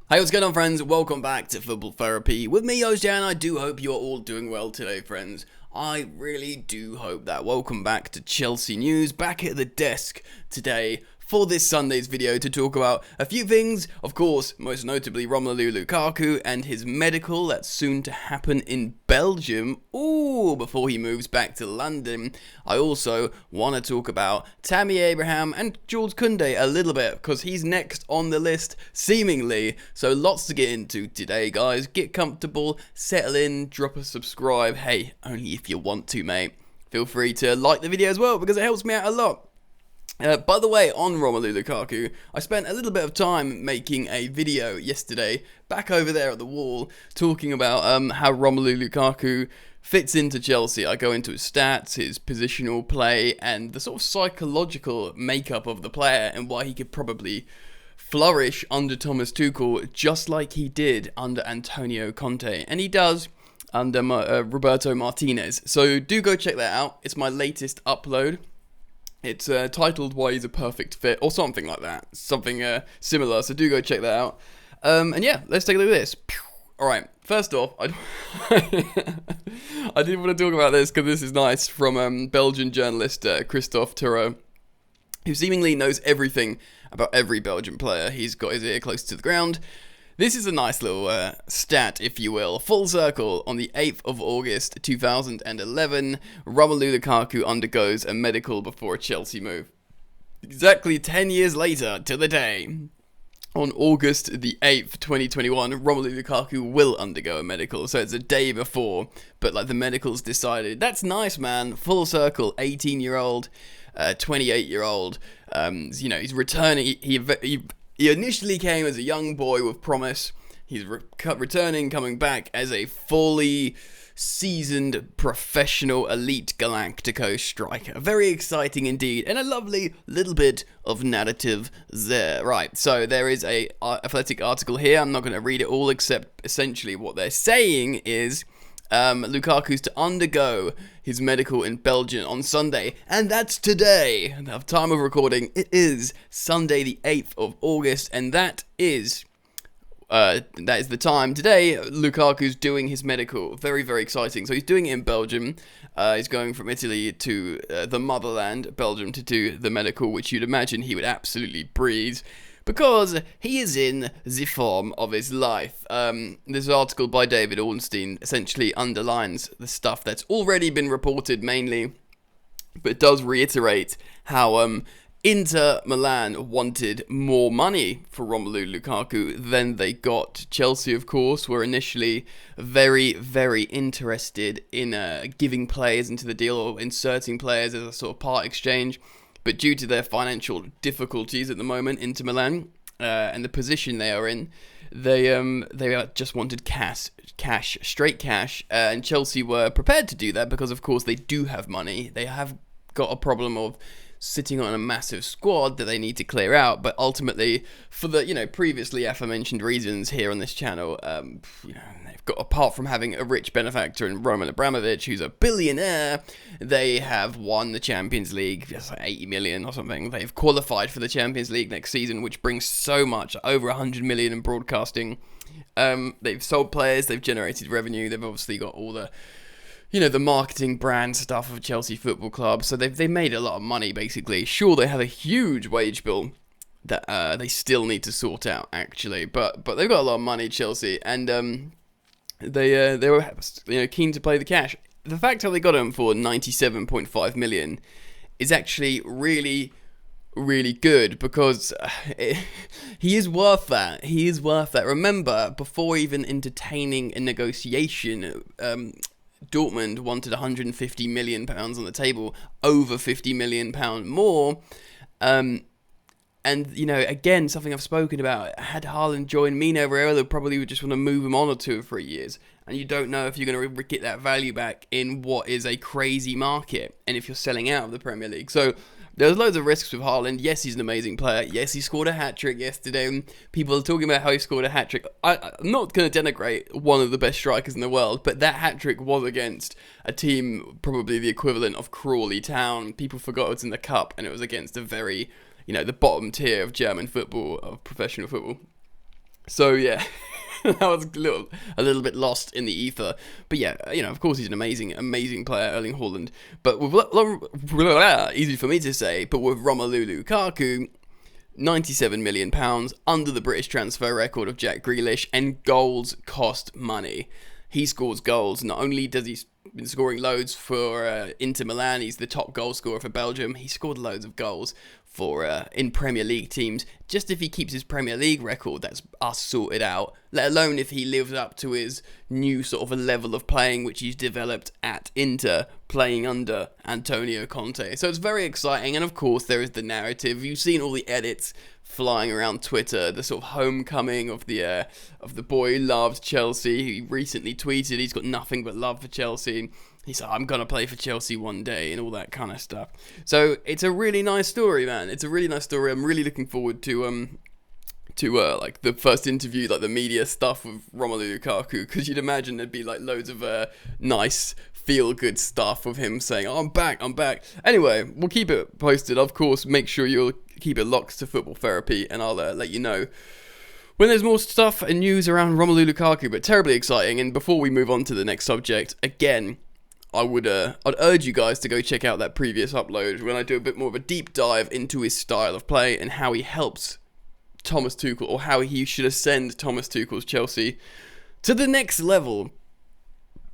Hey, what's going on, friends? Welcome back to Football Therapy with me, Jan. I do hope you're all doing well today, friends. I really do hope that. Welcome back to Chelsea News, back at the desk today for this Sunday's video to talk about a few things. Of course, most notably Romelu Lukaku and his medical that's soon to happen in Belgium. Before he moves back to London. I also want to talk about Tammy Abraham and Jules Kounde a little bit because he's next on the list, seemingly. So lots to get into today, guys. Get comfortable, settle in, drop a subscribe. Hey, only if you want to, mate. Feel free to like the video as well because it helps me out a lot. By the way, on Romelu Lukaku, I spent a little bit of time making a video yesterday, back over there at the wall, talking about how Romelu Lukaku fits into Chelsea. I go into his stats, his positional play, and the sort of psychological makeup of the player, and why he could probably flourish under Thomas Tuchel, just like he did under Antonio Conte. And he does under Roberto Martinez. So do go check that out. It's my latest upload. It's titled Why He's a Perfect Fit, or something like that. Something similar, so do go check that out. And yeah, let's take a look at this. Alright, first off, I did want to talk about this because this is nice from Belgian journalist Christophe Thureau, who seemingly knows everything about every Belgian player. He's got his ear close to the ground. This is a nice little stat, if you will. Full circle, on the 8th of August 2011, Romelu Lukaku undergoes a medical before a Chelsea move. Exactly 10 years later, to the day, on August the 8th, 2021, Romelu Lukaku will undergo a medical. So it's a day before, but like the medical's decided. That's nice, man. Full circle, 18-year-old, 28-year-old. He's returning. He initially came as a young boy with promise. He's returning, coming back as a fully seasoned, professional, elite Galactico striker. Very exciting indeed, and a lovely little bit of narrative there. Right, so there is a Athletic article here. I'm not going to read it all, except essentially what they're saying is Lukaku's to undergo his medical in Belgium on Sunday, and that's today. The time of recording, it is Sunday the 8th of August, and that is the time today Lukaku's doing his medical. Very, very exciting. So he's doing it in Belgium. He's going from Italy to the motherland, Belgium, to do the medical, which you'd imagine he would absolutely breeze, because he is in the form of his life. This article by David Ornstein essentially underlines the stuff that's already been reported mainly, but does reiterate how Inter Milan wanted more money for Romelu Lukaku than they got. Chelsea, of course, were initially very, very interested in giving players into the deal or inserting players as a sort of part exchange. But due to their financial difficulties at the moment, Inter Milan, and the position they are in, they just wanted cash, straight cash, and Chelsea were prepared to do that because, of course, they do have money. They have got a problem of sitting on a massive squad that they need to clear out, but ultimately, for the previously aforementioned reasons here on this channel, they've got, apart from having a rich benefactor in Roman Abramovich, who's a billionaire, they have won the Champions League, just like 80 million or something. They've qualified for the Champions League next season, which brings so much, over 100 million in broadcasting. They've sold players, they've generated revenue, they've obviously got all the the marketing brand stuff of Chelsea Football Club, so they made a lot of money, basically. Sure, they have a huge wage bill that they still need to sort out, actually, but they've got a lot of money, Chelsea, and they were keen to play the cash. The fact that they got him for 97.5 million is actually really, really good, because he is worth that. He is worth that. Remember, before even entertaining a negotiation, Dortmund wanted £150 million on the table, over £50 million more. And, again, something I've spoken about, had Haaland joined Mino Raiola, they probably would just want to move him on 2 or 3 years. And you don't know if you're going to get that value back in what is a crazy market, and if you're selling out of the Premier League. So there's loads of risks with Haaland. Yes, he's an amazing player. Yes, he scored a hat-trick yesterday. People are talking about how he scored a hat-trick. I'm not going to denigrate one of the best strikers in the world, but that hat-trick was against a team probably the equivalent of Crawley Town. People forgot it was in the Cup, and it was against a very, the bottom tier of German football, of professional football. So yeah, that was a little bit lost in the ether. But yeah, of course he's an amazing player, Erling Haaland. But with easy for me to say, but with Romelu Lukaku, £97 million under the British transfer record of Jack Grealish, and goals cost money. He scores goals. Not only does he been scoring loads for Inter Milan, he's the top goal scorer for Belgium. He scored loads of goals for in Premier League teams. Just if he keeps his Premier League record, that's us sorted out. Let alone if he lives up to his new sort of a level of playing which he's developed at Inter, playing under Antonio Conte. So it's very exciting, and of course there is the narrative. You've seen all the edits flying around Twitter, the sort of homecoming of the boy who loved Chelsea. He recently tweeted he's got nothing but love for Chelsea. He's like, I'm going to play for Chelsea one day, and all that kind of stuff. So it's a really nice story, man. It's a really nice story. I'm really looking forward to like the first interview, like the media stuff with Romelu Lukaku, because you'd imagine there'd be like loads of nice feel-good stuff with him saying, oh, I'm back. Anyway, we'll keep it posted. Of course, make sure you'll keep it locked to Football Therapy, and I'll let you know when there's more stuff and news around Romelu Lukaku. But terribly exciting. And before we move on to the next subject, again, I'd urge you guys to go check out that previous upload when I do a bit more of a deep dive into his style of play and how he helps Thomas Tuchel, or how he should ascend Thomas Tuchel's Chelsea to the next level.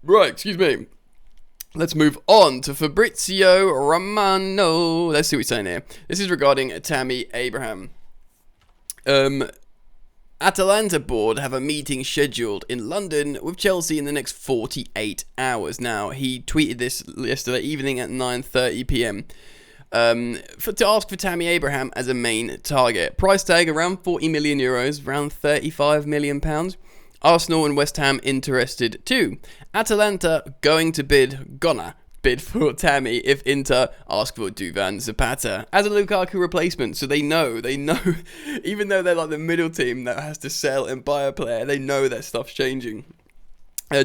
Right, excuse me. Let's move on to Fabrizio Romano. Let's see what he's saying here. This is regarding Tammy Abraham. Atalanta board have a meeting scheduled in London with Chelsea in the next 48 hours. Now, he tweeted this yesterday evening at 9:30 p.m. To ask for Tammy Abraham as a main target. Price tag around €40 million, around £35 million. Arsenal and West Ham interested too. Atalanta gonna bid for Tammy if Inter ask for Duvan Zapata as a Lukaku replacement. So they know, even though they're like the middle team that has to sell and buy a player, they know that stuff's changing.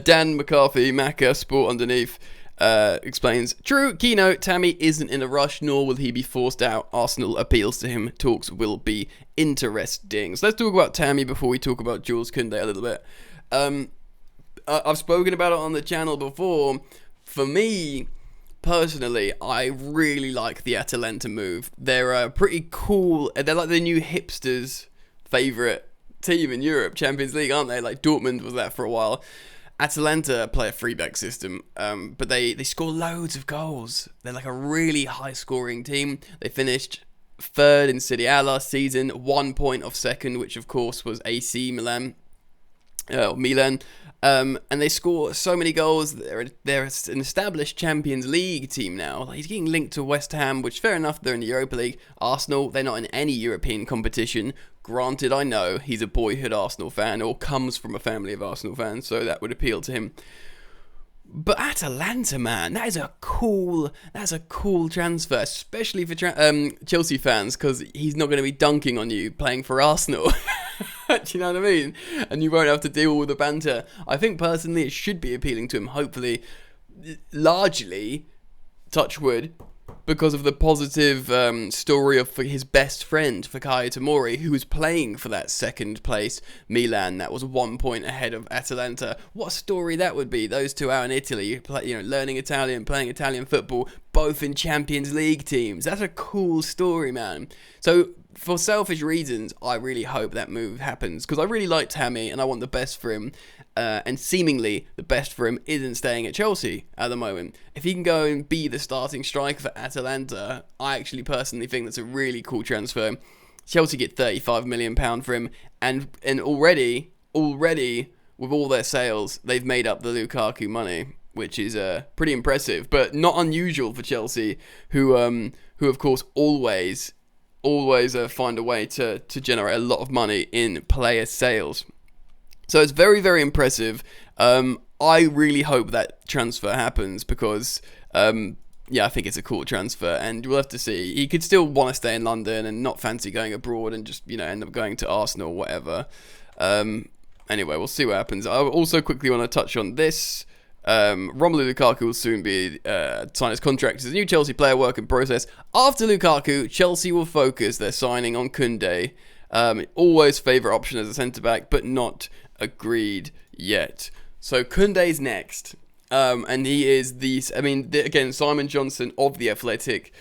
Dan McCarthy, Macca Sport Underneath, explains, true, keynote, Tammy isn't in a rush, nor will he be forced out. Arsenal appeals to him. Talks will be interesting. So let's talk about Tammy before we talk about Jules Kounde a little bit. I've spoken about it on the channel before. For me, personally, I really like the Atalanta move. They're pretty cool. They're like the new hipsters' favourite team in Europe, Champions League, aren't they? Like Dortmund was that for a while. Atalanta play a three-back system, but they score loads of goals. They're like a really high-scoring team. They finished third in Serie A last season, 1 point off second, which of course was AC Milan. And they score so many goals. They're an established Champions League team now. Like, he's getting linked to West Ham, which fair enough, they're in the Europa League. Arsenal, they're not in any European competition. Granted, I know he's a boyhood Arsenal fan, or comes from a family of Arsenal fans, so that would appeal to him. But Atalanta, man, that's a cool transfer, especially for Chelsea fans, because he's not going to be dunking on you playing for Arsenal. Do you know what I mean? And you won't have to deal with the banter. I think personally it should be appealing to him, hopefully, largely, touch wood, because of the positive story of his best friend, Fikayo Tomori, who was playing for that second place Milan that was 1 point ahead of Atalanta. What a story that would be. Those two out in Italy, learning Italian, playing Italian football, both in Champions League teams. That's a cool story, man. So, for selfish reasons, I really hope that move happens, because I really like Tammy and I want the best for him. And seemingly the best for him isn't staying at Chelsea at the moment. If he can go and be the starting striker for Atalanta, I actually personally think that's a really cool transfer. Chelsea get £35 million for him, and already with all their sales, they've made up the Lukaku money, which is pretty impressive, but not unusual for Chelsea, who of course always find a way to generate a lot of money in player sales. So it's very, very impressive. I really hope that transfer happens because, I think it's a cool transfer, and we'll have to see. He could still want to stay in London and not fancy going abroad and just, end up going to Arsenal or whatever. Anyway, we'll see what happens. I also quickly want to touch on this. Romelu Lukaku will soon be sign his contract as a new Chelsea player, work in process. After Lukaku, Chelsea will focus their signing on Kounde. Always favourite option as a centre-back, but not agreed yet. So Kounde's next. And he is again, Simon Johnson of The Athletic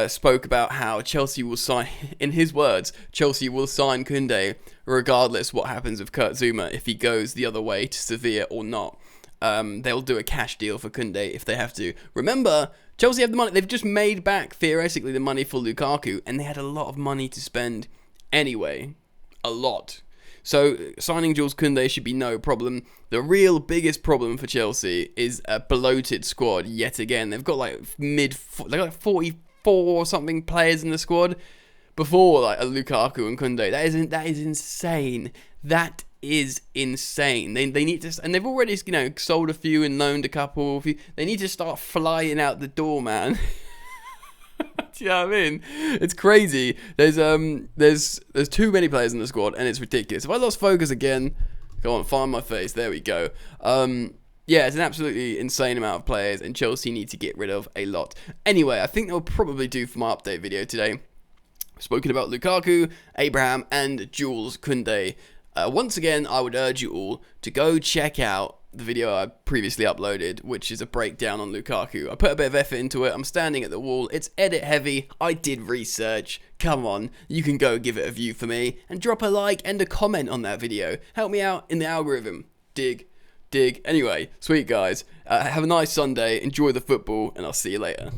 spoke about how Chelsea will sign, in his words, Chelsea will sign Kounde regardless what happens with Kurt Zouma, if he goes the other way to Sevilla or not. They'll do a cash deal for Kounde if they have to. Remember, Chelsea have the money. They've just made back, theoretically, the money for Lukaku, and they had a lot of money to spend anyway. A lot. So signing Jules Kounde should be no problem. The real biggest problem for Chelsea is a bloated squad yet again. They've got like 44 or something players in the squad before like a Lukaku and Kounde. That is insane. That is insane. They need to, and they've already sold a few and loaned a couple. They need to start flying out the door, man. Do you know what I mean? It's crazy. There's too many players in the squad, and it's ridiculous. If I lost focus again, go on, find my face. There we go. Yeah, it's an absolutely insane amount of players, and Chelsea need to get rid of a lot. Anyway, I think they'll probably do for my update video today. I've spoken about Lukaku, Abraham, and Jules Kounde. Once again, I would urge you all to go check out the video I previously uploaded, which is a breakdown on Lukaku. I put a bit of effort into it. I'm standing at the wall. It's edit heavy. I did research. Come on, you can go give it a view for me and drop a like and a comment on that video. Help me out in the algorithm. Dig. Anyway, sweet guys. Have a nice Sunday. Enjoy the football, and I'll see you later.